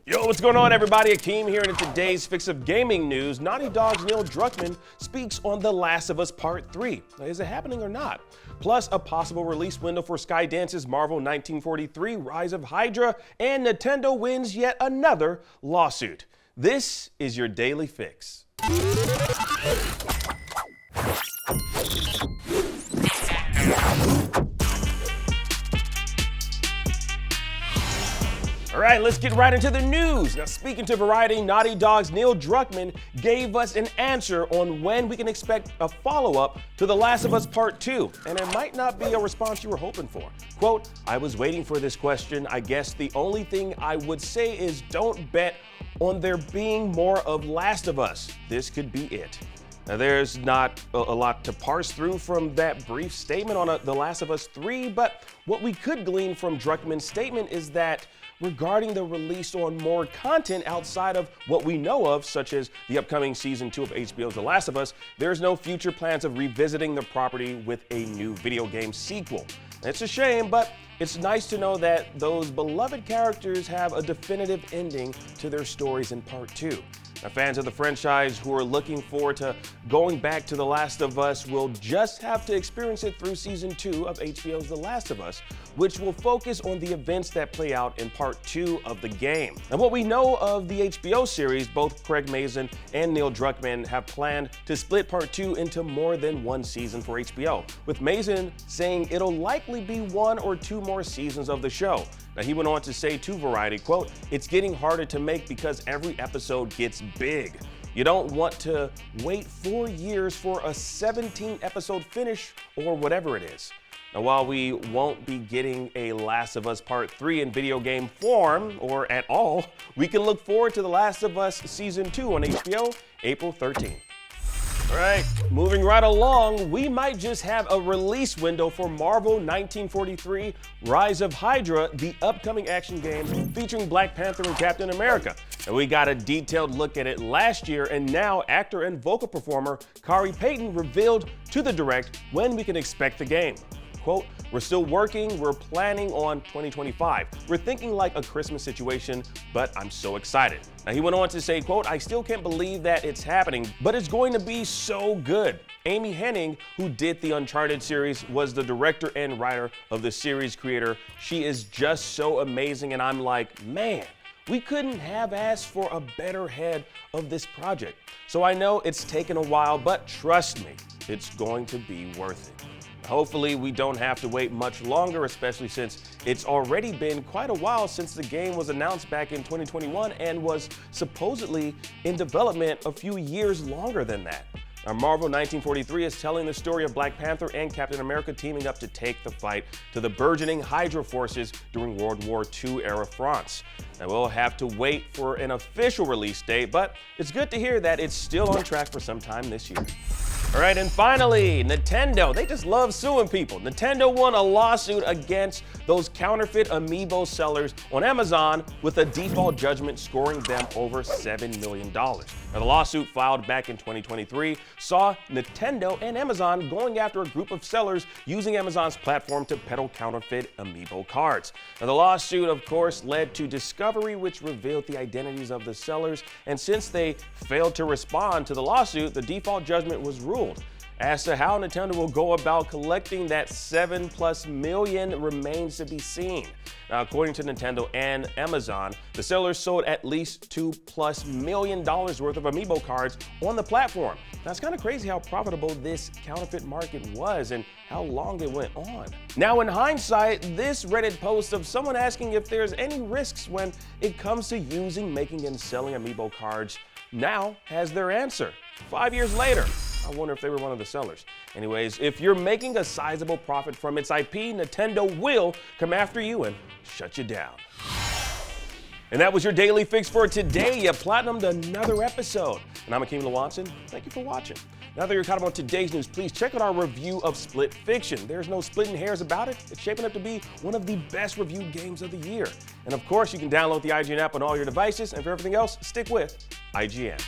Yo, what's going on, everybody? Akeem here, and in today's Fix of Gaming news, Naughty Dog's Neil Druckmann speaks on The Last of Us Part 3. Now, is it happening or not? Plus, a possible release window for Skydance's Marvel 1943 Rise of Hydra, and Nintendo wins yet another lawsuit. This is your Daily Fix. All right, let's get right into the news. Now, speaking to Variety, Naughty Dog's Neil Druckmann gave us an answer on when we can expect a follow-up to The Last of Us Part 2, and it might not be a response you were hoping for. Quote, "I was waiting for this question. I guess the only thing I would say is don't bet on there being more of Last of Us. This could be it." Now, there's not a lot to parse through from that brief statement on The Last of Us 3, but what we could glean from Druckmann's statement is that regarding the release on more content outside of what we know of, such as the upcoming Season 2 of HBO's The Last of Us, there's no future plans of revisiting the property with a new video game sequel. It's a shame, but it's nice to know that those beloved characters have a definitive ending to their stories in Part 2. Now, fans of the franchise who are looking forward to going back to The Last of Us will just have to experience it through Season 2 of HBO's The Last of Us, which will focus on the events that play out in Part 2 of the game. And what we know of the HBO series, both Craig Mazin and Neil Druckmann have planned to split Part 2 into more than one season for HBO, with Mazin saying it'll likely be one or two more seasons of the show. Now, he went on to say to Variety, quote, "It's getting harder to make because every episode gets big. You don't want to wait 4 years for a 17-episode finish or whatever it is." Now, while we won't be getting a Last of Us Part 3 in video game form or at all, we can look forward to The Last of Us Season 2 on HBO April 13th. All right, moving right along, we might just have a release window for Marvel 1943 Rise of Hydra, the upcoming action game featuring Black Panther and Captain America. And we got a detailed look at it last year, and now actor and vocal performer Kari Payton revealed to the Direct when we can expect the game. Quote, "We're still working, we're planning on 2025. We're thinking like a Christmas situation, but I'm so excited." Now, he went on to say, quote, "I still can't believe that it's happening, but it's going to be so good." Amy Hennig, who did the Uncharted series, was the director and writer of the series creator. She is just so amazing, and I'm like, man, we couldn't have asked for a better head of this project. So I know it's taken a while, but trust me, it's going to be worth it. Hopefully, we don't have to wait much longer, especially since it's already been quite a while since the game was announced back in 2021 and was supposedly in development a few years longer than that. Now, Marvel 1943 is telling the story of Black Panther and Captain America teaming up to take the fight to the burgeoning Hydra forces during World War II era France. Now, we'll have to wait for an official release date, but it's good to hear that it's still on track for some time this year. All right, and finally, Nintendo. They just love suing people. Nintendo won a lawsuit against those counterfeit amiibo sellers on Amazon with a default judgment scoring them over $7 million. Now, the lawsuit filed back in 2023 saw Nintendo and Amazon going after a group of sellers using Amazon's platform to peddle counterfeit amiibo cards. Now, the lawsuit, of course, led to discovery, which revealed the identities of the sellers, and since they failed to respond to the lawsuit, the default judgment was ruled. As to how Nintendo will go about collecting that $7+ million remains to be seen. Now, according to Nintendo and Amazon, the sellers sold at least $2+ million worth of amiibo cards on the platform. Now, it's kind of crazy how profitable this counterfeit market was and how long it went on. Now, in hindsight, this Reddit post of someone asking if there's any risks when it comes to using, making, and selling amiibo cards now has their answer. 5 years later. I wonder if they were one of the sellers. Anyways, if you're making a sizable profit from its IP, Nintendo will come after you and shut you down. And that was your Daily Fix for today. You platinumed another episode. And I'm Akeem Watson. Thank you for watching. Now that you're caught up on today's news, please check out our review of Split Fiction. There's no splitting hairs about it. It's shaping up to be one of the best reviewed games of the year. And of course, you can download the IGN app on all your devices. And for everything else, stick with IGN.